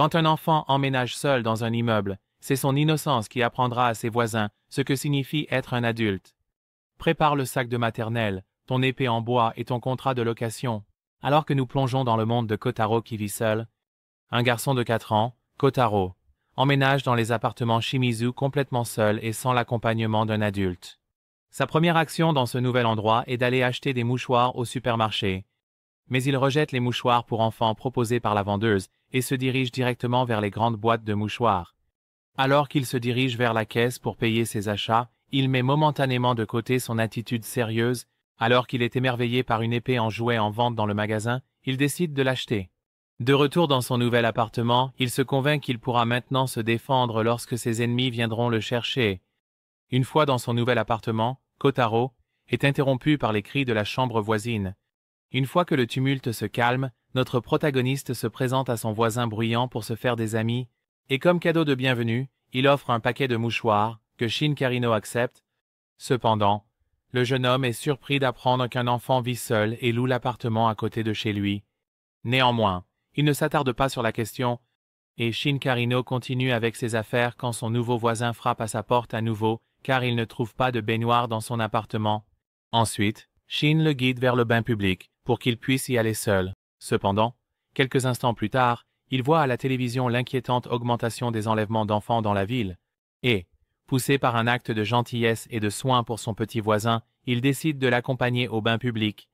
Quand un enfant emménage seul dans un immeuble, c'est son innocence qui apprendra à ses voisins ce que signifie être un adulte. Prépare le sac de maternelle, ton épée en bois et ton contrat de location. Alors que nous plongeons dans le monde de Kotaro qui vit seul, un garçon de 4 ans, Kotaro, emménage dans les appartements Shimizu complètement seul et sans l'accompagnement d'un adulte. Sa première action dans ce nouvel endroit est d'aller acheter des mouchoirs au supermarché. Mais il rejette les mouchoirs pour enfants proposés par la vendeuse et se dirige directement vers les grandes boîtes de mouchoirs. Alors qu'il se dirige vers la caisse pour payer ses achats, il met momentanément de côté son attitude sérieuse. Alors qu'il est émerveillé par une épée en jouet en vente dans le magasin, il décide de l'acheter. De retour dans son nouvel appartement, il se convainc qu'il pourra maintenant se défendre lorsque ses ennemis viendront le chercher. Une fois dans son nouvel appartement, Kotaro est interrompu par les cris de la chambre voisine. Une fois que le tumulte se calme, notre protagoniste se présente à son voisin bruyant pour se faire des amis, et comme cadeau de bienvenue, il offre un paquet de mouchoirs, que Shin Karino accepte. Cependant, le jeune homme est surpris d'apprendre qu'un enfant vit seul et loue l'appartement à côté de chez lui. Néanmoins, il ne s'attarde pas sur la question, et Shin Karino continue avec ses affaires quand son nouveau voisin frappe à sa porte à nouveau, car il ne trouve pas de baignoire dans son appartement. Ensuite, Shin le guide vers le bain public, pour qu'il puisse y aller seul. Cependant, quelques instants plus tard, il voit à la télévision l'inquiétante augmentation des enlèvements d'enfants dans la ville, et, poussé par un acte de gentillesse et de soin pour son petit voisin, il décide de l'accompagner au bain public.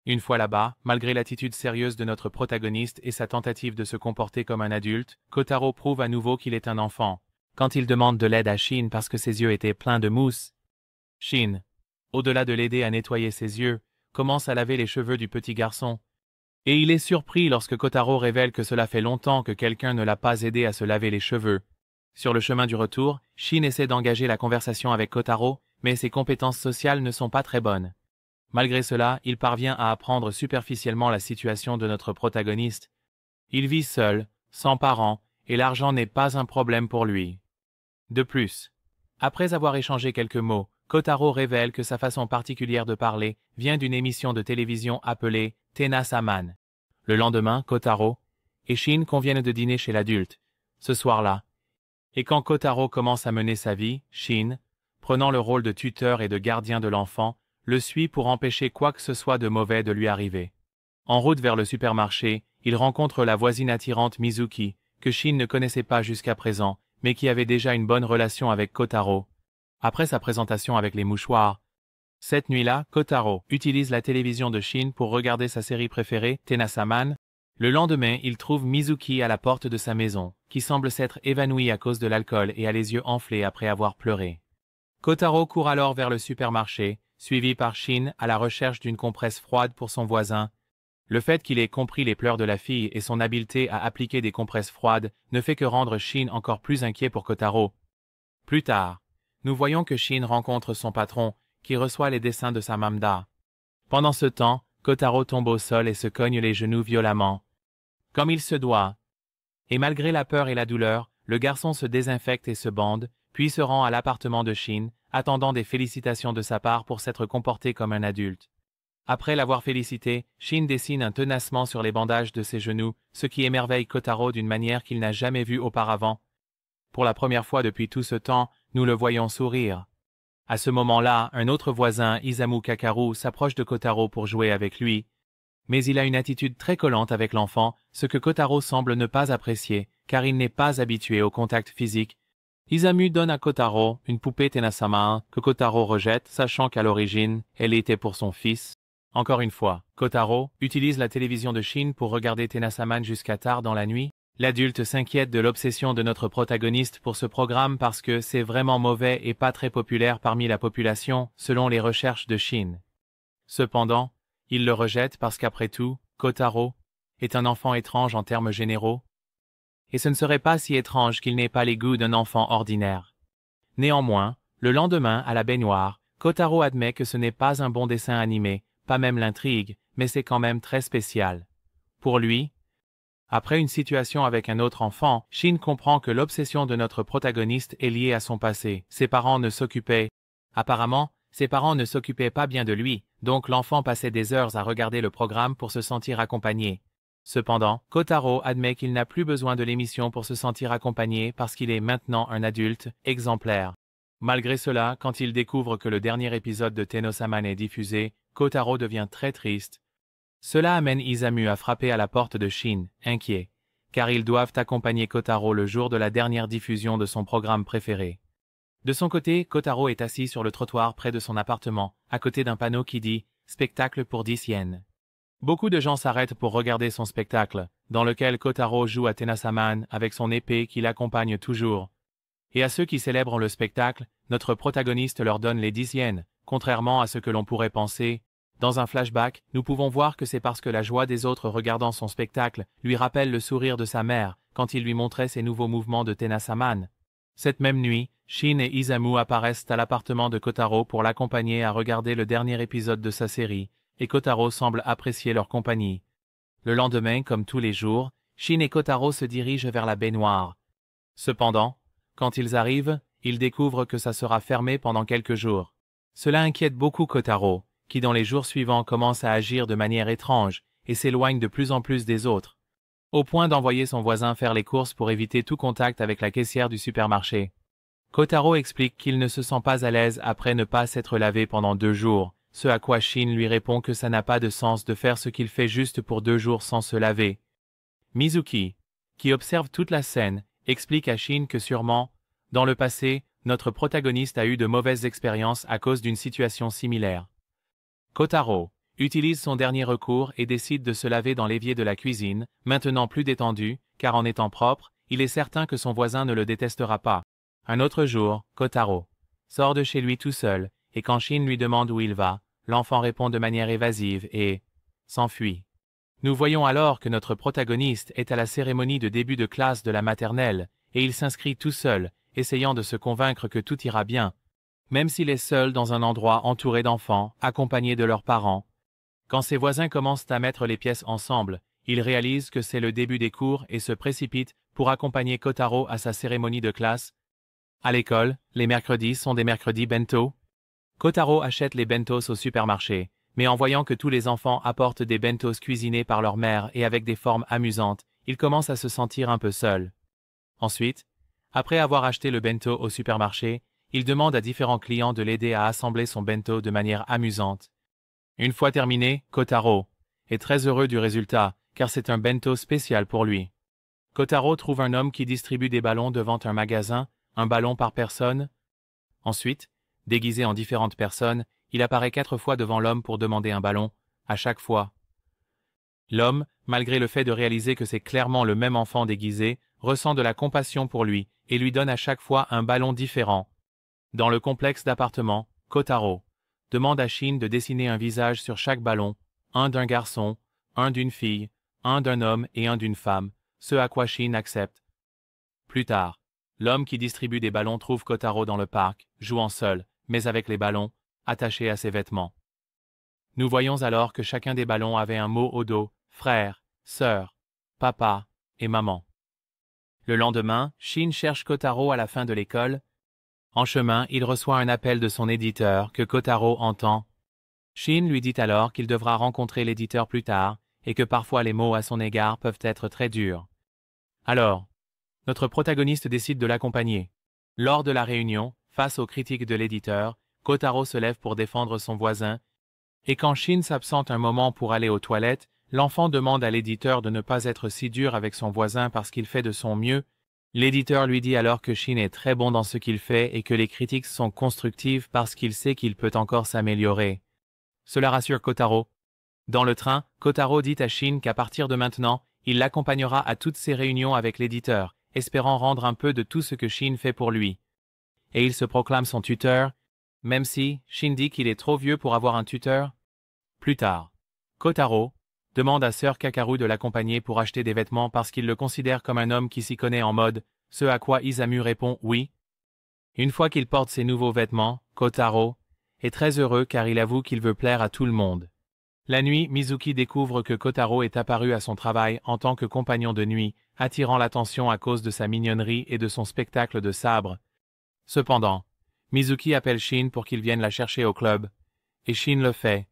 Une fois là-bas, malgré l'attitude sérieuse de notre protagoniste et sa tentative de se comporter comme un adulte, Kotaro prouve à nouveau qu'il est un enfant. Quand il demande de l'aide à Shin parce que ses yeux étaient pleins de mousse, Shin, au-delà de l'aider à nettoyer ses yeux, commence à laver les cheveux du petit garçon. Et il est surpris lorsque Kotaro révèle que cela fait longtemps que quelqu'un ne l'a pas aidé à se laver les cheveux. Sur le chemin du retour, Shin essaie d'engager la conversation avec Kotaro, mais ses compétences sociales ne sont pas très bonnes. Malgré cela, il parvient à apprendre superficiellement la situation de notre protagoniste. Il vit seul, sans parents, et l'argent n'est pas un problème pour lui. De plus, après avoir échangé quelques mots, Kotaro révèle que sa façon particulière de parler vient d'une émission de télévision appelée Tenna-saman. Le lendemain, Kotaro et Shin conviennent de dîner chez l'adulte, ce soir-là. Et quand Kotaro commence à mener sa vie, Shin, prenant le rôle de tuteur et de gardien de l'enfant, le suit pour empêcher quoi que ce soit de mauvais de lui arriver. En route vers le supermarché, il rencontre la voisine attirante Mizuki, que Shin ne connaissait pas jusqu'à présent, mais qui avait déjà une bonne relation avec Kotaro. Après sa présentation avec les mouchoirs, cette nuit-là, Kotaro utilise la télévision de Shin pour regarder sa série préférée, Tenna-saman. Le lendemain, il trouve Mizuki à la porte de sa maison, qui semble s'être évanouie à cause de l'alcool et a les yeux enflés après avoir pleuré. Kotaro court alors vers le supermarché, suivi par Shin à la recherche d'une compresse froide pour son voisin. Le fait qu'il ait compris les pleurs de la fille et son habileté à appliquer des compresses froides ne fait que rendre Shin encore plus inquiet pour Kotaro. Plus tard, nous voyons que Shin rencontre son patron, qui reçoit les dessins de sa mamda. Pendant ce temps, Kotaro tombe au sol et se cogne les genoux violemment, comme il se doit. Et malgré la peur et la douleur, le garçon se désinfecte et se bande, puis se rend à l'appartement de Shin, attendant des félicitations de sa part pour s'être comporté comme un adulte. Après l'avoir félicité, Shin dessine un tenacement sur les bandages de ses genoux, ce qui émerveille Kotaro d'une manière qu'il n'a jamais vue auparavant. Pour la première fois depuis tout ce temps, nous le voyons sourire. À ce moment-là, un autre voisin, Isamu Kakaru, s'approche de Kotaro pour jouer avec lui. Mais il a une attitude très collante avec l'enfant, ce que Kotaro semble ne pas apprécier, car il n'est pas habitué au contact physique. Isamu donne à Kotaro une poupée Tenna-sama que Kotaro rejette, sachant qu'à l'origine, elle était pour son fils. Encore une fois, Kotaro utilise la télévision de Shin pour regarder Tenna-sama jusqu'à tard dans la nuit. L'adulte s'inquiète de l'obsession de notre protagoniste pour ce programme parce que c'est vraiment mauvais et pas très populaire parmi la population, selon les recherches de Shin. Cependant, il le rejette parce qu'après tout, Kotaro est un enfant étrange en termes généraux. Et ce ne serait pas si étrange qu'il n'ait pas les goûts d'un enfant ordinaire. Néanmoins, le lendemain, à la baignoire, Kotaro admet que ce n'est pas un bon dessin animé, pas même l'intrigue, mais c'est quand même très spécial. Pour lui, après une situation avec un autre enfant, Shin comprend que l'obsession de notre protagoniste est liée à son passé. Apparemment, ses parents ne s'occupaient pas bien de lui, donc l'enfant passait des heures à regarder le programme pour se sentir accompagné. Cependant, Kotaro admet qu'il n'a plus besoin de l'émission pour se sentir accompagné parce qu'il est maintenant un adulte exemplaire. Malgré cela, quand il découvre que le dernier épisode de Tenno-sama est diffusé, Kotaro devient très triste. Cela amène Isamu à frapper à la porte de Shin, inquiet, car ils doivent accompagner Kotaro le jour de la dernière diffusion de son programme préféré. De son côté, Kotaro est assis sur le trottoir près de son appartement, à côté d'un panneau qui dit « Spectacle pour 10 yens ». Beaucoup de gens s'arrêtent pour regarder son spectacle, dans lequel Kotaro joue à Tenno-sama avec son épée qui l'accompagne toujours. Et à ceux qui célèbrent le spectacle, notre protagoniste leur donne les 10 yens, contrairement à ce que l'on pourrait penser. Dans un flashback, nous pouvons voir que c'est parce que la joie des autres regardant son spectacle lui rappelle le sourire de sa mère quand il lui montrait ses nouveaux mouvements de Tenno-sama. Cette même nuit, Shin et Isamu apparaissent à l'appartement de Kotaro pour l'accompagner à regarder le dernier épisode de sa série, et Kotaro semble apprécier leur compagnie. Le lendemain, comme tous les jours, Shin et Kotaro se dirigent vers la baignoire. Cependant, quand ils arrivent, ils découvrent que ça sera fermé pendant quelques jours. Cela inquiète beaucoup Kotaro, qui dans les jours suivants commence à agir de manière étrange et s'éloigne de plus en plus des autres, au point d'envoyer son voisin faire les courses pour éviter tout contact avec la caissière du supermarché. Kotaro explique qu'il ne se sent pas à l'aise après ne pas s'être lavé pendant 2 jours, ce à quoi Shin lui répond que ça n'a pas de sens de faire ce qu'il fait juste pour 2 jours sans se laver. Mizuki, qui observe toute la scène, explique à Shin que sûrement, dans le passé, notre protagoniste a eu de mauvaises expériences à cause d'une situation similaire. Kotaro utilise son dernier recours et décide de se laver dans l'évier de la cuisine, maintenant plus détendu, car en étant propre, il est certain que son voisin ne le détestera pas. Un autre jour, Kotaro sort de chez lui tout seul, et quand Shin lui demande où il va, l'enfant répond de manière évasive et s'enfuit. Nous voyons alors que notre protagoniste est à la cérémonie de début de classe de la maternelle, et il s'inscrit tout seul, essayant de se convaincre que tout ira bien, même s'il est seul dans un endroit entouré d'enfants, accompagnés de leurs parents. Quand ses voisins commencent à mettre les pièces ensemble, il réalise que c'est le début des cours et se précipite pour accompagner Kotaro à sa cérémonie de classe. À l'école, les mercredis sont des mercredis bento. Kotaro achète les bentos au supermarché, mais en voyant que tous les enfants apportent des bentos cuisinés par leur mère et avec des formes amusantes, il commence à se sentir un peu seul. Ensuite, après avoir acheté le bento au supermarché, il demande à différents clients de l'aider à assembler son bento de manière amusante. Une fois terminé, Kotaro est très heureux du résultat, car c'est un bento spécial pour lui. Kotaro trouve un homme qui distribue des ballons devant un magasin, un ballon par personne. Ensuite, déguisé en différentes personnes, il apparaît 4 fois devant l'homme pour demander un ballon, à chaque fois. L'homme, malgré le fait de réaliser que c'est clairement le même enfant déguisé, ressent de la compassion pour lui et lui donne à chaque fois un ballon différent. Dans le complexe d'appartements, Kotaro demande à Shin de dessiner un visage sur chaque ballon, un d'un garçon, un d'une fille, un d'un homme et un d'une femme, ce à quoi Shin accepte. Plus tard, l'homme qui distribue des ballons trouve Kotaro dans le parc, jouant seul, mais avec les ballons, attachés à ses vêtements. Nous voyons alors que chacun des ballons avait un mot au dos, frère, sœur, papa et maman. Le lendemain, Shin cherche Kotaro à la fin de l'école. En chemin, il reçoit un appel de son éditeur que Kotaro entend. Shin lui dit alors qu'il devra rencontrer l'éditeur plus tard et que parfois les mots à son égard peuvent être très durs. Alors, notre protagoniste décide de l'accompagner. Lors de la réunion, face aux critiques de l'éditeur, Kotaro se lève pour défendre son voisin, et quand Shin s'absente un moment pour aller aux toilettes, l'enfant demande à l'éditeur de ne pas être si dur avec son voisin parce qu'il fait de son mieux. L'éditeur lui dit alors que Shin est très bon dans ce qu'il fait et que les critiques sont constructives parce qu'il sait qu'il peut encore s'améliorer. Cela rassure Kotaro. Dans le train, Kotaro dit à Shin qu'à partir de maintenant, il l'accompagnera à toutes ses réunions avec l'éditeur, espérant rendre un peu de tout ce que Shin fait pour lui. Et il se proclame son tuteur, même si Shin dit qu'il est trop vieux pour avoir un tuteur. Plus tard, Kotaro demande à Sœur Kakaru de l'accompagner pour acheter des vêtements parce qu'il le considère comme un homme qui s'y connaît en mode, ce à quoi Isamu répond oui. Une fois qu'il porte ses nouveaux vêtements, Kotaro est très heureux car il avoue qu'il veut plaire à tout le monde. La nuit, Mizuki découvre que Kotaro est apparu à son travail en tant que compagnon de nuit, attirant l'attention à cause de sa mignonnerie et de son spectacle de sabre. Cependant, Mizuki appelle Shin pour qu'il vienne la chercher au club, et Shin le fait.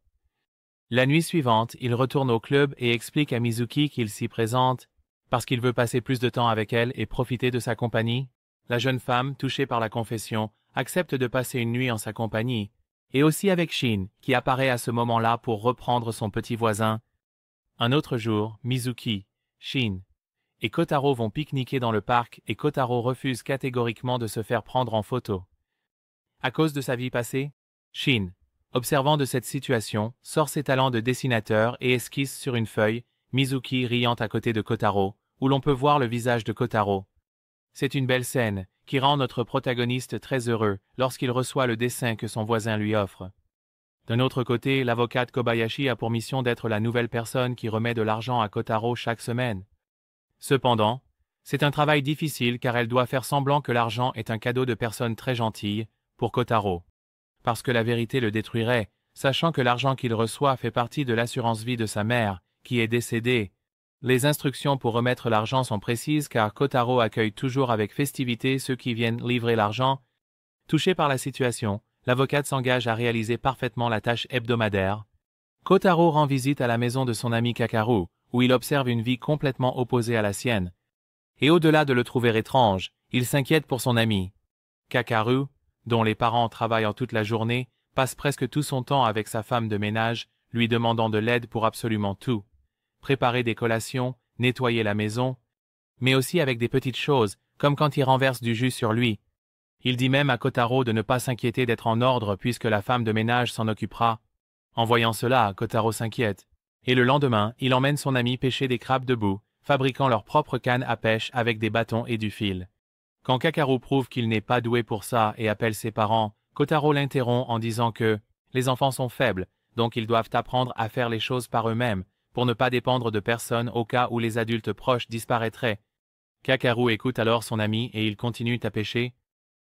La nuit suivante, il retourne au club et explique à Mizuki qu'il s'y présente parce qu'il veut passer plus de temps avec elle et profiter de sa compagnie. La jeune femme, touchée par la confession, accepte de passer une nuit en sa compagnie, et aussi avec Shin, qui apparaît à ce moment-là pour reprendre son petit voisin. Un autre jour, Mizuki, Shin et Kotaro vont pique-niquer dans le parc et Kotaro refuse catégoriquement de se faire prendre en photo. À cause de sa vie passée, Shin, observant de cette situation, sort ses talents de dessinateur et esquisse sur une feuille, Mizuki riant à côté de Kotaro, où l'on peut voir le visage de Kotaro. C'est une belle scène, qui rend notre protagoniste très heureux lorsqu'il reçoit le dessin que son voisin lui offre. D'un autre côté, l'avocate Kobayashi a pour mission d'être la nouvelle personne qui remet de l'argent à Kotaro chaque semaine. Cependant, c'est un travail difficile car elle doit faire semblant que l'argent est un cadeau de personne très gentille pour Kotaro. Parce que la vérité le détruirait, sachant que l'argent qu'il reçoit fait partie de l'assurance vie de sa mère, qui est décédée. Les instructions pour remettre l'argent sont précises car Kotaro accueille toujours avec festivité ceux qui viennent livrer l'argent. Touché par la situation, l'avocate s'engage à réaliser parfaitement la tâche hebdomadaire. Kotaro rend visite à la maison de son ami Kakaru, où il observe une vie complètement opposée à la sienne. Et au-delà de le trouver étrange, il s'inquiète pour son ami. Kakaru, dont les parents travaillent toute la journée, passe presque tout son temps avec sa femme de ménage, lui demandant de l'aide pour absolument tout. Préparer des collations, nettoyer la maison, mais aussi avec des petites choses, comme quand il renverse du jus sur lui. Il dit même à Kotaro de ne pas s'inquiéter d'être en ordre puisque la femme de ménage s'en occupera. En voyant cela, Kotaro s'inquiète. Et le lendemain, il emmène son ami pêcher des crabes debout, fabriquant leur propre canne à pêche avec des bâtons et du fil. Quand Kakaru prouve qu'il n'est pas doué pour ça et appelle ses parents, Kotaro l'interrompt en disant que les enfants sont faibles, donc ils doivent apprendre à faire les choses par eux-mêmes, pour ne pas dépendre de personne au cas où les adultes proches disparaîtraient. Kakaru écoute alors son ami et ils continuent à pêcher.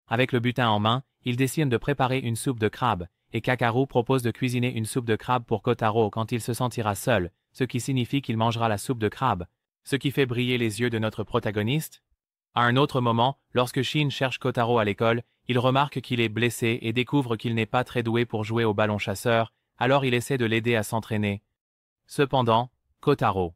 Avec le butin en main, ils décident de préparer une soupe de crabe, et Kakaru propose de cuisiner une soupe de crabe pour Kotaro quand il se sentira seul, ce qui signifie qu'il mangera la soupe de crabe, ce qui fait briller les yeux de notre protagoniste. À un autre moment, lorsque Shin cherche Kotaro à l'école, il remarque qu'il est blessé et découvre qu'il n'est pas très doué pour jouer au ballon chasseur, alors il essaie de l'aider à s'entraîner. Cependant, Kotaro,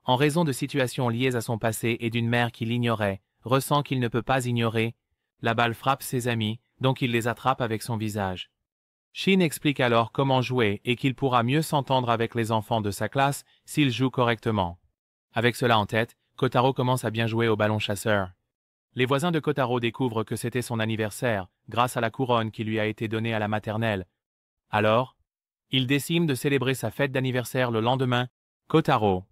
en raison de situations liées à son passé et d'une mère qui l'ignorait, ressent qu'il ne peut pas ignorer. La balle frappe ses amis, donc il les attrape avec son visage. Shin explique alors comment jouer et qu'il pourra mieux s'entendre avec les enfants de sa classe s'il joue correctement. Avec cela en tête, Kotaro commence à bien jouer au ballon chasseur. Les voisins de Kotaro découvrent que c'était son anniversaire, grâce à la couronne qui lui a été donnée à la maternelle. Alors, il décide de célébrer sa fête d'anniversaire le lendemain. Kotaro,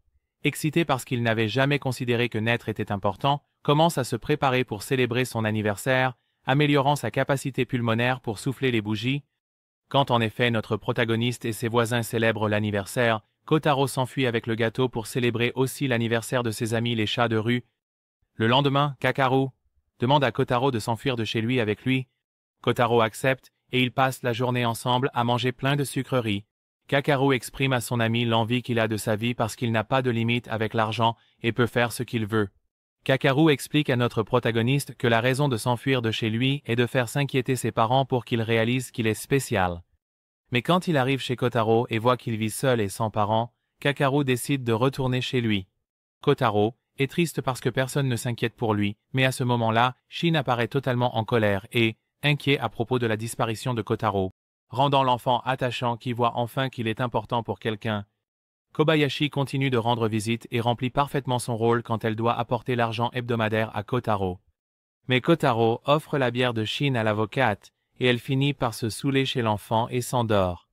excité parce qu'il n'avait jamais considéré que naître était important, commence à se préparer pour célébrer son anniversaire, améliorant sa capacité pulmonaire pour souffler les bougies. Quand en effet notre protagoniste et ses voisins célèbrent l'anniversaire, Kotaro s'enfuit avec le gâteau pour célébrer aussi l'anniversaire de ses amis les chats de rue. Le lendemain, Kakaru demande à Kotaro de s'enfuir de chez lui avec lui. Kotaro accepte et ils passent la journée ensemble à manger plein de sucreries. Kakaru exprime à son ami l'envie qu'il a de sa vie parce qu'il n'a pas de limite avec l'argent et peut faire ce qu'il veut. Kakaru explique à notre protagoniste que la raison de s'enfuir de chez lui est de faire s'inquiéter ses parents pour qu'il réalise qu'il est spécial. Mais quand il arrive chez Kotaro et voit qu'il vit seul et sans parents, Kakaru décide de retourner chez lui. Kotaro est triste parce que personne ne s'inquiète pour lui, mais à ce moment-là, Shin apparaît totalement en colère et inquiet à propos de la disparition de Kotaro, rendant l'enfant attachant qui voit enfin qu'il est important pour quelqu'un. Kobayashi continue de rendre visite et remplit parfaitement son rôle quand elle doit apporter l'argent hebdomadaire à Kotaro. Mais Kotaro offre la bière de Shin à l'avocate et elle finit par se saouler chez l'enfant et s'endort.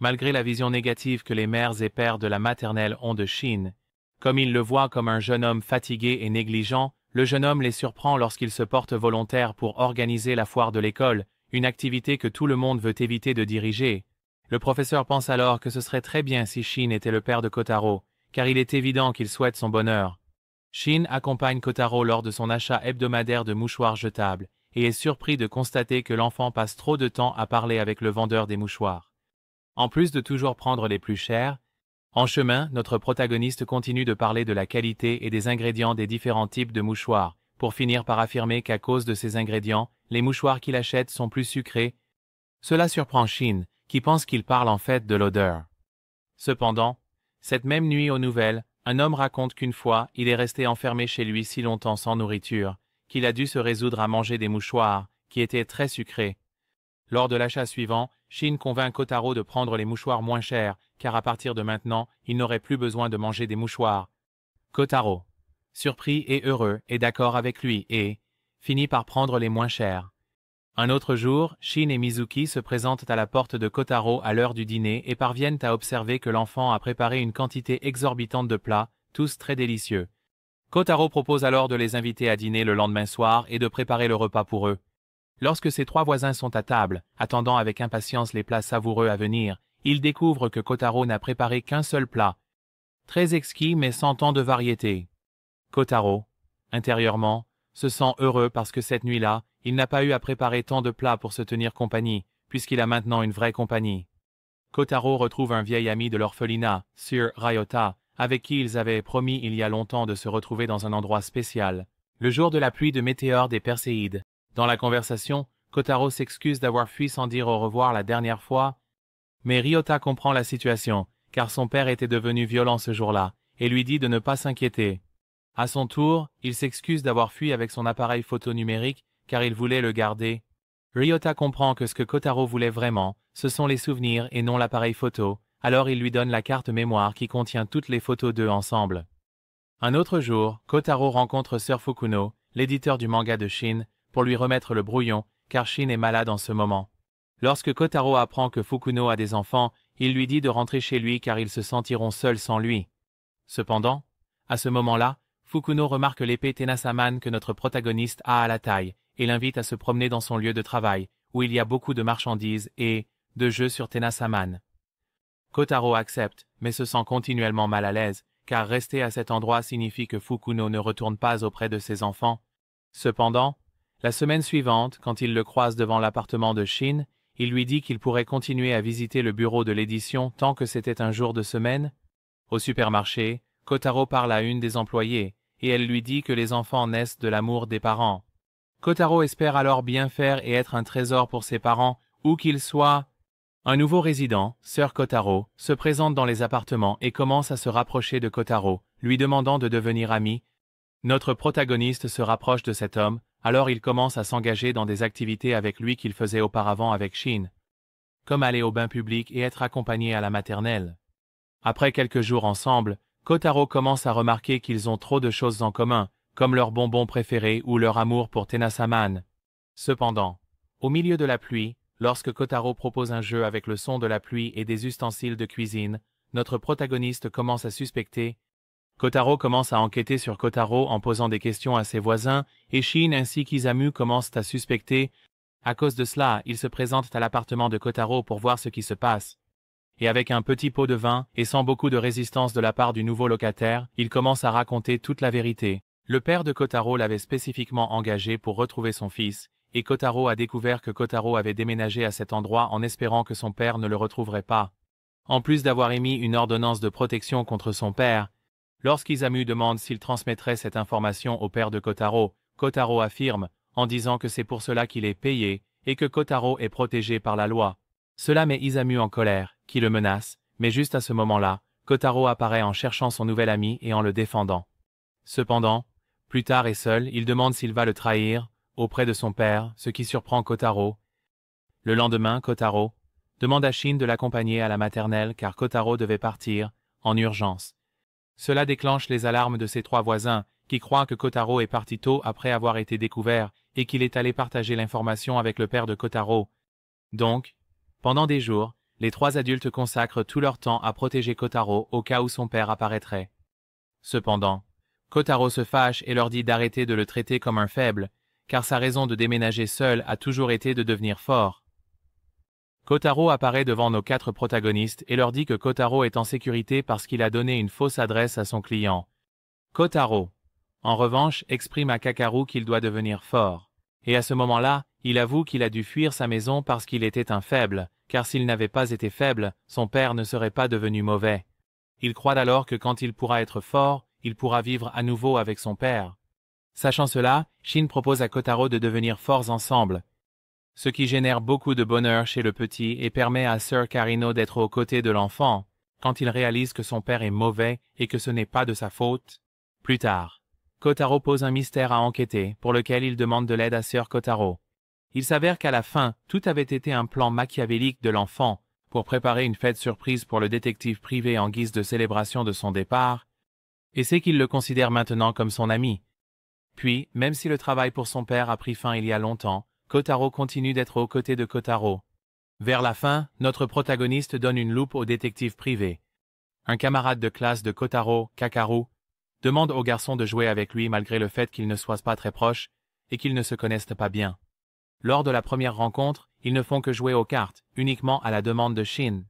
Malgré la vision négative que les mères et pères de la maternelle ont de Shin, comme ils le voient comme un jeune homme fatigué et négligent, le jeune homme les surprend lorsqu'il se porte volontaire pour organiser la foire de l'école, une activité que tout le monde veut éviter de diriger. Le professeur pense alors que ce serait très bien si Shin était le père de Kotaro, car il est évident qu'il souhaite son bonheur. Shin accompagne Kotaro lors de son achat hebdomadaire de mouchoirs jetables, et est surpris de constater que l'enfant passe trop de temps à parler avec le vendeur des mouchoirs. En plus de toujours prendre les plus chers, en chemin, notre protagoniste continue de parler de la qualité et des ingrédients des différents types de mouchoirs, pour finir par affirmer qu'à cause de ces ingrédients, les mouchoirs qu'il achète sont plus sucrés. Cela surprend Shin, qui pense qu'il parle en fait de l'odeur. Cependant, cette même nuit aux nouvelles, un homme raconte qu'une fois, il est resté enfermé chez lui si longtemps sans nourriture, qu'il a dû se résoudre à manger des mouchoirs, qui étaient très sucrés. Lors de l'achat suivant, Shin convainc Kotaro de prendre les mouchoirs moins chers, car à partir de maintenant, il n'aurait plus besoin de manger des mouchoirs. Kotaro, surpris et heureux, est d'accord avec lui et finit par prendre les moins chers. Un autre jour, Shin et Mizuki se présentent à la porte de Kotaro à l'heure du dîner et parviennent à observer que l'enfant a préparé une quantité exorbitante de plats, tous très délicieux. Kotaro propose alors de les inviter à dîner le lendemain soir et de préparer le repas pour eux. Lorsque ses trois voisins sont à table, attendant avec impatience les plats savoureux à venir, ils découvrent que Kotaro n'a préparé qu'un seul plat. Très exquis mais sans tant de variété. Kotaro, intérieurement, se sent heureux parce que cette nuit-là, il n'a pas eu à préparer tant de plats pour se tenir compagnie, puisqu'il a maintenant une vraie compagnie. Kotaro retrouve un vieil ami de l'orphelinat, Sir Ryota, avec qui ils avaient promis il y a longtemps de se retrouver dans un endroit spécial, le jour de la pluie de météores des Perséides. Dans la conversation, Kotaro s'excuse d'avoir fui sans dire au revoir la dernière fois, mais Ryota comprend la situation, car son père était devenu violent ce jour-là, et lui dit de ne pas s'inquiéter. À son tour, il s'excuse d'avoir fui avec son appareil photo numérique, car il voulait le garder. Ryota comprend que ce que Kotaro voulait vraiment, ce sont les souvenirs et non l'appareil photo, alors il lui donne la carte mémoire qui contient toutes les photos d'eux ensemble. Un autre jour, Kotaro rencontre Sir Fukuno, l'éditeur du manga de Shin, pour lui remettre le brouillon, car Shin est malade en ce moment. Lorsque Kotaro apprend que Fukuno a des enfants, il lui dit de rentrer chez lui car ils se sentiront seuls sans lui. Cependant, à ce moment-là, Fukuno remarque l'épée Tenasaman que notre protagoniste a à la taille et l'invite à se promener dans son lieu de travail, où il y a beaucoup de marchandises et de jeux sur Tenasaman. Kotaro accepte, mais se sent continuellement mal à l'aise, car rester à cet endroit signifie que Fukuno ne retourne pas auprès de ses enfants. Cependant, la semaine suivante, quand il le croise devant l'appartement de Shin, il lui dit qu'il pourrait continuer à visiter le bureau de l'édition tant que c'était un jour de semaine. Au supermarché, Kotaro parle à une des employées, et elle lui dit que les enfants naissent de l'amour des parents. Kotaro espère alors bien faire et être un trésor pour ses parents, où qu'ils soient. Un nouveau résident, Sir Kotaro, se présente dans les appartements et commence à se rapprocher de Kotaro, lui demandant de devenir ami. Notre protagoniste se rapproche de cet homme, alors il commence à s'engager dans des activités avec lui qu'il faisait auparavant avec Shin, comme aller au bain public et être accompagné à la maternelle. Après quelques jours ensemble, Kotaro commence à remarquer qu'ils ont trop de choses en commun, comme leurs bonbons préférés ou leur amour pour Tenasaman. Cependant, au milieu de la pluie, lorsque Kotaro propose un jeu avec le son de la pluie et des ustensiles de cuisine, notre protagoniste commence à suspecter. Kotaro commence à enquêter sur Kotaro en posant des questions à ses voisins, et Shin ainsi qu'Isamu commencent à suspecter. À cause de cela, ils se présentent à l'appartement de Kotaro pour voir ce qui se passe. Et avec un petit pot de vin, et sans beaucoup de résistance de la part du nouveau locataire, il commence à raconter toute la vérité. Le père de Kotaro l'avait spécifiquement engagé pour retrouver son fils, et Kotaro a découvert que Kotaro avait déménagé à cet endroit en espérant que son père ne le retrouverait pas. En plus d'avoir émis une ordonnance de protection contre son père, lorsqu'Isamu demande s'il transmettrait cette information au père de Kotaro, Kotaro affirme, en disant que c'est pour cela qu'il est payé, et que Kotaro est protégé par la loi. Cela met Izamu en colère, qui le menace, mais juste à ce moment-là, Kotaro apparaît en cherchant son nouvel ami et en le défendant. Cependant, plus tard et seul, il demande s'il va le trahir, auprès de son père, ce qui surprend Kotaro. Le lendemain, Kotaro demande à Shin de l'accompagner à la maternelle car Kotaro devait partir, en urgence. Cela déclenche les alarmes de ses trois voisins, qui croient que Kotaro est parti tôt après avoir été découvert et qu'il est allé partager l'information avec le père de Kotaro. Donc, pendant des jours, les trois adultes consacrent tout leur temps à protéger Kotaro au cas où son père apparaîtrait. Cependant, Kotaro se fâche et leur dit d'arrêter de le traiter comme un faible, car sa raison de déménager seul a toujours été de devenir fort. Kotaro apparaît devant nos quatre protagonistes et leur dit que Kotaro est en sécurité parce qu'il a donné une fausse adresse à son client. Kotaro, en revanche, exprime à Kakaru qu'il doit devenir fort. Et à ce moment-là, il avoue qu'il a dû fuir sa maison parce qu'il était un faible, car s'il n'avait pas été faible, son père ne serait pas devenu mauvais. Il croit alors que quand il pourra être fort, il pourra vivre à nouveau avec son père. Sachant cela, Shin propose à Kotaro de devenir forts ensemble, ce qui génère beaucoup de bonheur chez le petit et permet à Sir Karino d'être aux côtés de l'enfant. quand il réalise que son père est mauvais et que ce n'est pas de sa faute. Plus tard, Kotaro pose un mystère à enquêter pour lequel il demande de l'aide à Sœur Kotaro. Il s'avère qu'à la fin, tout avait été un plan machiavélique de l'enfant pour préparer une fête surprise pour le détective privé en guise de célébration de son départ, et c'est qu'il le considère maintenant comme son ami. Puis, même si le travail pour son père a pris fin il y a longtemps, Kotaro continue d'être aux côtés de Kotaro. Vers la fin, notre protagoniste donne une loupe au détective privé. Un camarade de classe de Kotaro, Kakaru, demande au garçon de jouer avec lui malgré le fait qu'ils ne soient pas très proches et qu'ils ne se connaissent pas bien. Lors de la première rencontre, ils ne font que jouer aux cartes, uniquement à la demande de Shin,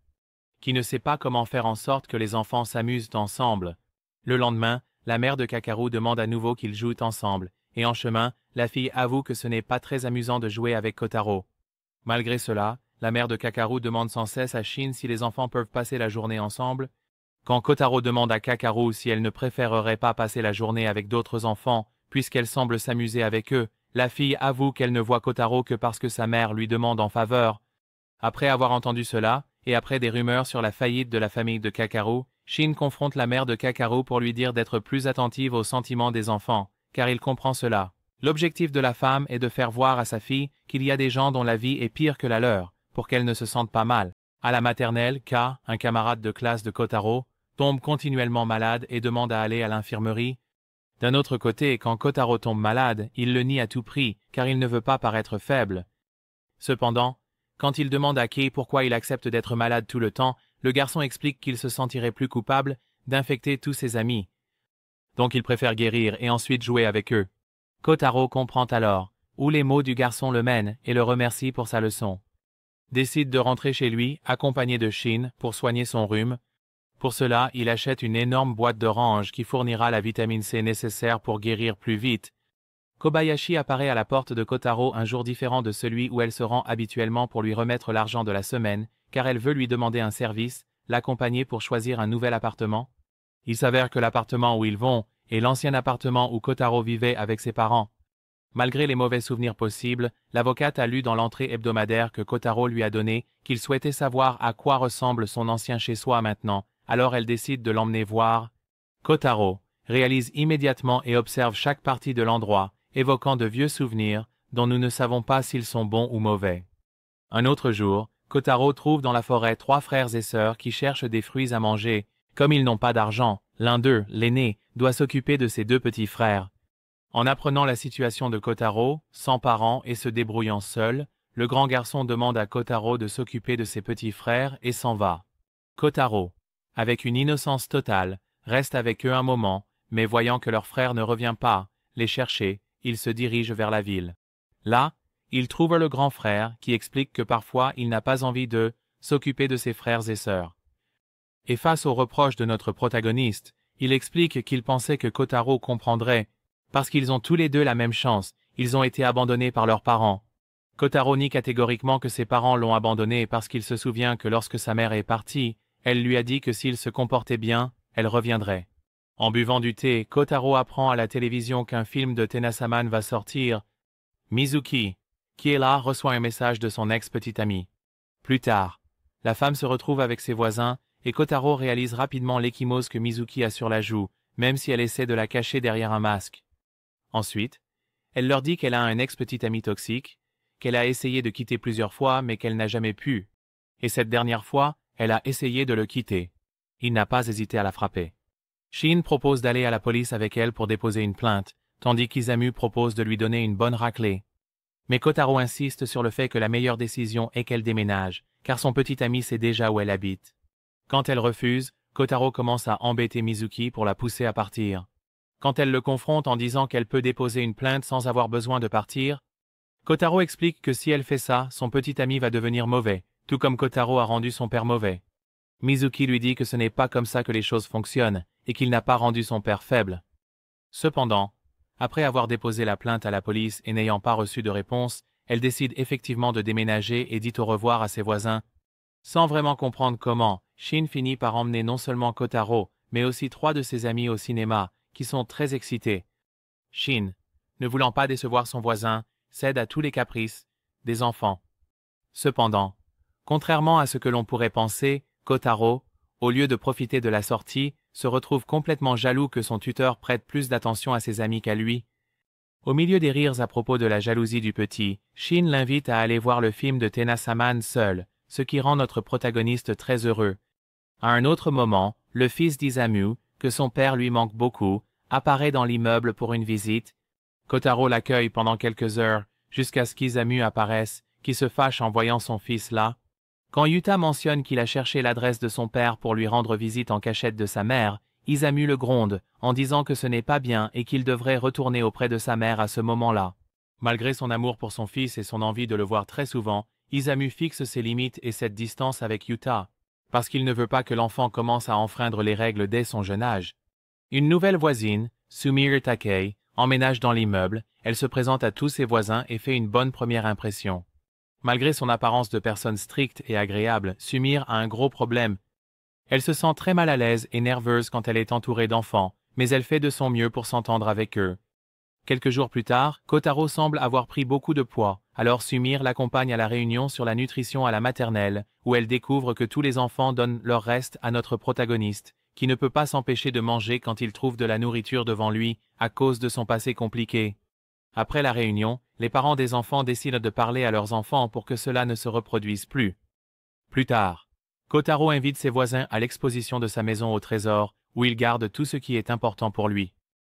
qui ne sait pas comment faire en sorte que les enfants s'amusent ensemble. Le lendemain, la mère de Kakaru demande à nouveau qu'ils jouent ensemble, et en chemin, la fille avoue que ce n'est pas très amusant de jouer avec Kotaro. Malgré cela, la mère de Kakaru demande sans cesse à Shin si les enfants peuvent passer la journée ensemble. Quand Kotaro demande à Kakaru si elle ne préférerait pas passer la journée avec d'autres enfants, puisqu'elle semble s'amuser avec eux, la fille avoue qu'elle ne voit Kotaro que parce que sa mère lui demande en faveur. Après avoir entendu cela, et après des rumeurs sur la faillite de la famille de Kakaru, Shin confronte la mère de Kakaru pour lui dire d'être plus attentive aux sentiments des enfants, car il comprend cela. L'objectif de la femme est de faire voir à sa fille qu'il y a des gens dont la vie est pire que la leur, pour qu'elle ne se sente pas mal. À la maternelle, K, un camarade de classe de Kotaro, tombe continuellement malade et demande à aller à l'infirmerie. D'un autre côté, quand Kotaro tombe malade, il le nie à tout prix, car il ne veut pas paraître faible. Cependant, quand il demande à Kei pourquoi il accepte d'être malade tout le temps, le garçon explique qu'il se sentirait plus coupable d'infecter tous ses amis. Donc il préfère guérir et ensuite jouer avec eux. Kotaro comprend alors où les mots du garçon le mènent et le remercie pour sa leçon. Décide de rentrer chez lui, accompagné de Shin, pour soigner son rhume. Pour cela, il achète une énorme boîte d'oranges qui fournira la vitamine C nécessaire pour guérir plus vite. Kobayashi apparaît à la porte de Kotaro un jour différent de celui où elle se rend habituellement pour lui remettre l'argent de la semaine, car elle veut lui demander un service, l'accompagner pour choisir un nouvel appartement. Il s'avère que l'appartement où ils vont est l'ancien appartement où Kotaro vivait avec ses parents. Malgré les mauvais souvenirs possibles, l'avocate a lu dans l'entrée hebdomadaire que Kotaro lui a donné qu'il souhaitait savoir à quoi ressemble son ancien chez-soi maintenant, alors elle décide de l'emmener voir. Kotaro réalise immédiatement et observe chaque partie de l'endroit, évoquant de vieux souvenirs dont nous ne savons pas s'ils sont bons ou mauvais. Un autre jour, Kotaro trouve dans la forêt 3 frères et sœurs qui cherchent des fruits à manger. Comme ils n'ont pas d'argent, l'un d'eux, l'aîné, doit s'occuper de ses 2 petits frères. En apprenant la situation de Kotaro, sans parents et se débrouillant seul, le grand garçon demande à Kotaro de s'occuper de ses petits frères et s'en va. Kotaro, avec une innocence totale, reste avec eux un moment, mais voyant que leur frère ne revient pas les chercher, il se dirige vers la ville. Là, il trouve le grand frère qui explique que parfois il n'a pas envie de s'occuper de ses frères et sœurs. Et face aux reproches de notre protagoniste, il explique qu'il pensait que Kotaro comprendrait, parce qu'ils ont tous les deux la même chance, ils ont été abandonnés par leurs parents. Kotaro nie catégoriquement que ses parents l'ont abandonné parce qu'il se souvient que lorsque sa mère est partie, elle lui a dit que s'il se comportait bien, elle reviendrait. En buvant du thé, Kotaro apprend à la télévision qu'un film de Tenasseman va sortir. Mizuki, qui est là, reçoit un message de son ex-petite amie. Plus tard, la femme se retrouve avec ses voisins et Kotaro réalise rapidement l'ecchymose que Mizuki a sur la joue, même si elle essaie de la cacher derrière un masque. Ensuite, elle leur dit qu'elle a un ex-petit ami toxique, qu'elle a essayé de quitter plusieurs fois mais qu'elle n'a jamais pu. Et cette dernière fois, elle a essayé de le quitter. Il n'a pas hésité à la frapper. Shin propose d'aller à la police avec elle pour déposer une plainte, tandis qu'Isamu propose de lui donner une bonne raclée. Mais Kotaro insiste sur le fait que la meilleure décision est qu'elle déménage, car son petit ami sait déjà où elle habite. Quand elle refuse, Kotaro commence à embêter Mizuki pour la pousser à partir. Quand elle le confronte en disant qu'elle peut déposer une plainte sans avoir besoin de partir, Kotaro explique que si elle fait ça, son petit ami va devenir mauvais, tout comme Kotaro a rendu son père mauvais. Mizuki lui dit que ce n'est pas comme ça que les choses fonctionnent et qu'il n'a pas rendu son père faible. Cependant, après avoir déposé la plainte à la police et n'ayant pas reçu de réponse, elle décide effectivement de déménager et dit au revoir à ses voisins. Sans vraiment comprendre comment, Shin finit par emmener non seulement Kotaro, mais aussi 3 de ses amis au cinéma, qui sont très excités. Shin, ne voulant pas décevoir son voisin, cède à tous les caprices des enfants. Cependant, contrairement à ce que l'on pourrait penser, Kotaro, au lieu de profiter de la sortie, se retrouve complètement jaloux que son tuteur prête plus d'attention à ses amis qu'à lui. Au milieu des rires à propos de la jalousie du petit, Shin l'invite à aller voir le film de Tenasseman seul, ce qui rend notre protagoniste très heureux. À un autre moment, le fils d'Isamu, que son père lui manque beaucoup, apparaît dans l'immeuble pour une visite. Kotaro l'accueille pendant quelques heures, jusqu'à ce qu'Isamu apparaisse, qui se fâche en voyant son fils là. Quand Yuta mentionne qu'il a cherché l'adresse de son père pour lui rendre visite en cachette de sa mère, Isamu le gronde, en disant que ce n'est pas bien et qu'il devrait retourner auprès de sa mère à ce moment-là. Malgré son amour pour son fils et son envie de le voir très souvent, Isamu fixe ses limites et cette distance avec Yuta, parce qu'il ne veut pas que l'enfant commence à enfreindre les règles dès son jeune âge. Une nouvelle voisine, Sumire Takei, emménage dans l'immeuble, elle se présente à tous ses voisins et fait une bonne première impression. Malgré son apparence de personne stricte et agréable, Sumire a un gros problème. Elle se sent très mal à l'aise et nerveuse quand elle est entourée d'enfants, mais elle fait de son mieux pour s'entendre avec eux. Quelques jours plus tard, Kotaro semble avoir pris beaucoup de poids, alors Sumire l'accompagne à la réunion sur la nutrition à la maternelle, où elle découvre que tous les enfants donnent leur reste à notre protagoniste, qui ne peut pas s'empêcher de manger quand il trouve de la nourriture devant lui, à cause de son passé compliqué. Après la réunion, les parents des enfants décident de parler à leurs enfants pour que cela ne se reproduise plus. Plus tard, Kotaro invite ses voisins à l'exposition de sa maison au trésor, où il garde tout ce qui est important pour lui.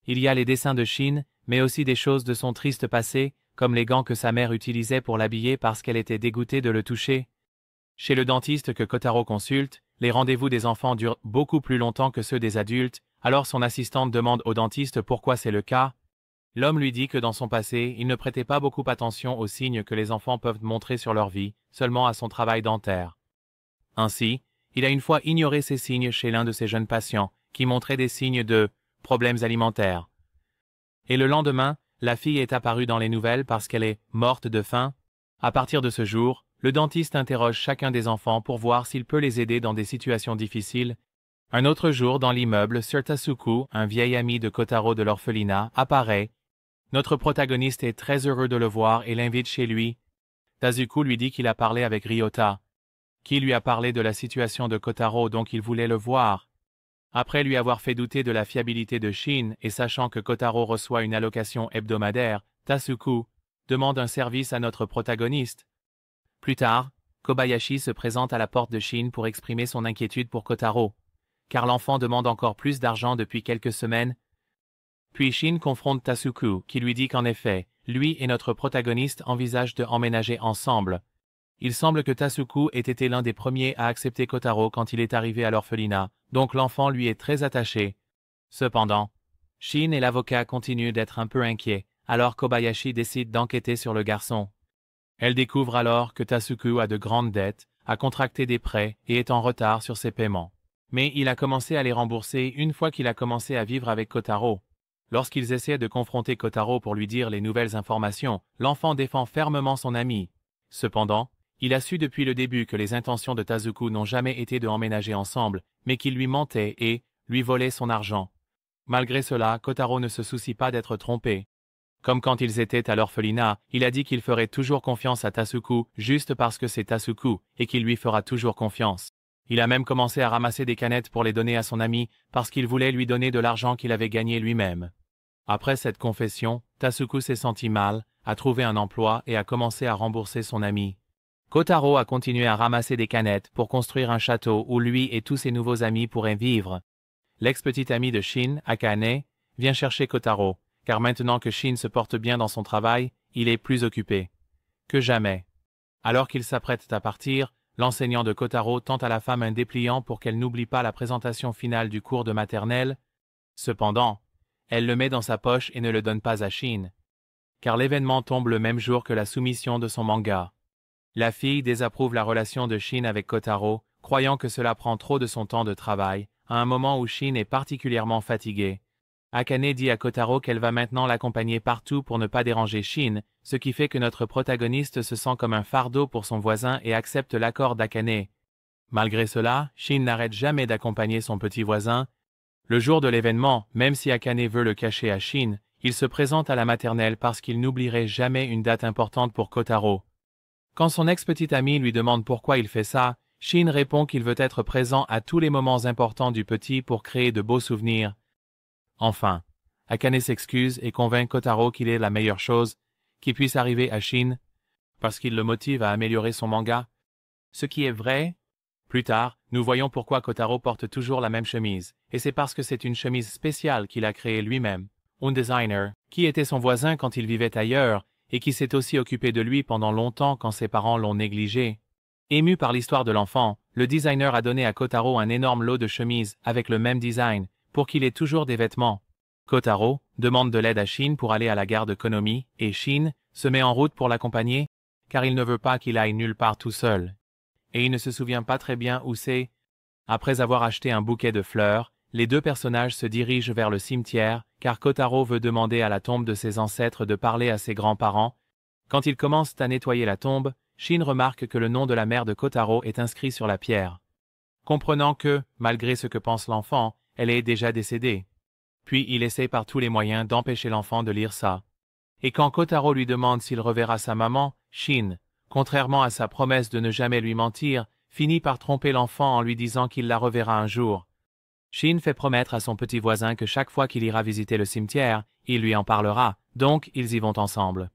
Il y a les dessins de Shin, mais aussi des choses de son triste passé, comme les gants que sa mère utilisait pour l'habiller parce qu'elle était dégoûtée de le toucher. Chez le dentiste que Kotaro consulte, les rendez-vous des enfants durent beaucoup plus longtemps que ceux des adultes, alors son assistante demande au dentiste pourquoi c'est le cas. L'homme lui dit que dans son passé, il ne prêtait pas beaucoup attention aux signes que les enfants peuvent montrer sur leur vie, seulement à son travail dentaire. Ainsi, il a une fois ignoré ces signes chez l'un de ses jeunes patients, qui montrait des signes de problèmes alimentaires. Et le lendemain, la fille est apparue dans les nouvelles parce qu'elle est morte de faim. À partir de ce jour, le dentiste interroge chacun des enfants pour voir s'il peut les aider dans des situations difficiles. Un autre jour, dans l'immeuble, Sir Tasuku, un vieil ami de Kotaro de l'orphelinat, apparaît. Notre protagoniste est très heureux de le voir et l'invite chez lui. Tasuku lui dit qu'il a parlé avec Ryota, qui lui a parlé de la situation de Kotaro, donc il voulait le voir. Après lui avoir fait douter de la fiabilité de Shin et sachant que Kotaro reçoit une allocation hebdomadaire, Tasuku demande un service à notre protagoniste. Plus tard, Kobayashi se présente à la porte de Shin pour exprimer son inquiétude pour Kotaro, car l'enfant demande encore plus d'argent depuis quelques semaines. Puis Shin confronte Tasuku, qui lui dit qu'en effet, lui et notre protagoniste envisagent de emménager ensemble. Il semble que Tasuku ait été l'un des premiers à accepter Kotaro quand il est arrivé à l'orphelinat, donc l'enfant lui est très attaché. Cependant, Shin et l'avocat continuent d'être un peu inquiets, alors Kobayashi décide d'enquêter sur le garçon. Elle découvre alors que Tasuku a de grandes dettes, a contracté des prêts et est en retard sur ses paiements. Mais il a commencé à les rembourser une fois qu'il a commencé à vivre avec Kotaro. Lorsqu'ils essaient de confronter Kotaro pour lui dire les nouvelles informations, l'enfant défend fermement son ami. Cependant, il a su depuis le début que les intentions de Tasuku n'ont jamais été de emménager ensemble, mais qu'il lui mentait et lui volait son argent. Malgré cela, Kotaro ne se soucie pas d'être trompé. Comme quand ils étaient à l'orphelinat, il a dit qu'il ferait toujours confiance à Tasuku juste parce que c'est Tasuku et qu'il lui fera toujours confiance. Il a même commencé à ramasser des canettes pour les donner à son ami parce qu'il voulait lui donner de l'argent qu'il avait gagné lui-même. Après cette confession, Tasuku s'est senti mal, a trouvé un emploi et a commencé à rembourser son ami. Kotaro a continué à ramasser des canettes pour construire un château où lui et tous ses nouveaux amis pourraient vivre. L'ex-petite amie de Shin, Akane, vient chercher Kotaro, car maintenant que Shin se porte bien dans son travail, il est plus occupé que jamais. Alors qu'il s'apprête à partir, l'enseignant de Kotaro tend à la femme un dépliant pour qu'elle n'oublie pas la présentation finale du cours de maternelle. Cependant, elle le met dans sa poche et ne le donne pas à Shin, car l'événement tombe le même jour que la soumission de son manga. La fille désapprouve la relation de Shin avec Kotaro, croyant que cela prend trop de son temps de travail, à un moment où Shin est particulièrement fatigué. Akane dit à Kotaro qu'elle va maintenant l'accompagner partout pour ne pas déranger Shin, ce qui fait que notre protagoniste se sent comme un fardeau pour son voisin et accepte l'accord d'Akane. Malgré cela, Shin n'arrête jamais d'accompagner son petit voisin. Le jour de l'événement, même si Akane veut le cacher à Shin, il se présente à la maternelle parce qu'il n'oublierait jamais une date importante pour Kotaro. Quand son ex-petite amie lui demande pourquoi il fait ça, Shin répond qu'il veut être présent à tous les moments importants du petit pour créer de beaux souvenirs. Enfin, Akane s'excuse et convainc Kotaro qu'il est la meilleure chose qui puisse arriver à Shin, parce qu'il le motive à améliorer son manga. Ce qui est vrai. Plus tard, nous voyons pourquoi Kotaro porte toujours la même chemise, et c'est parce que c'est une chemise spéciale qu'il a créée lui-même. Un designer, qui était son voisin quand il vivait ailleurs, et qui s'est aussi occupé de lui pendant longtemps quand ses parents l'ont négligé. Ému par l'histoire de l'enfant, le designer a donné à Kotaro un énorme lot de chemises avec le même design, pour qu'il ait toujours des vêtements. Kotaro demande de l'aide à Shin pour aller à la gare de Konomi, et Shin se met en route pour l'accompagner, car il ne veut pas qu'il aille nulle part tout seul. Et il ne se souvient pas très bien où c'est. Après avoir acheté un bouquet de fleurs, les deux personnages se dirigent vers le cimetière, car Kotaro veut demander à la tombe de ses ancêtres de parler à ses grands-parents. Quand ils commencent à nettoyer la tombe, Shin remarque que le nom de la mère de Kotaro est inscrit sur la pierre. Comprenant que, malgré ce que pense l'enfant, elle est déjà décédée. Puis il essaie par tous les moyens d'empêcher l'enfant de lire ça. Et quand Kotaro lui demande s'il reverra sa maman, Shin, contrairement à sa promesse de ne jamais lui mentir, finit par tromper l'enfant en lui disant qu'il la reverra un jour. Shin fait promettre à son petit voisin que chaque fois qu'il ira visiter le cimetière, il lui en parlera, donc ils y vont ensemble.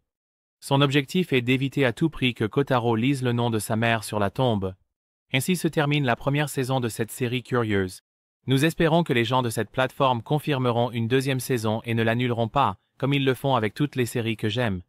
Son objectif est d'éviter à tout prix que Kotaro lise le nom de sa mère sur la tombe. Ainsi se termine la première saison de cette série curieuse. Nous espérons que les gens de cette plateforme confirmeront une deuxième saison et ne l'annuleront pas, comme ils le font avec toutes les séries que j'aime.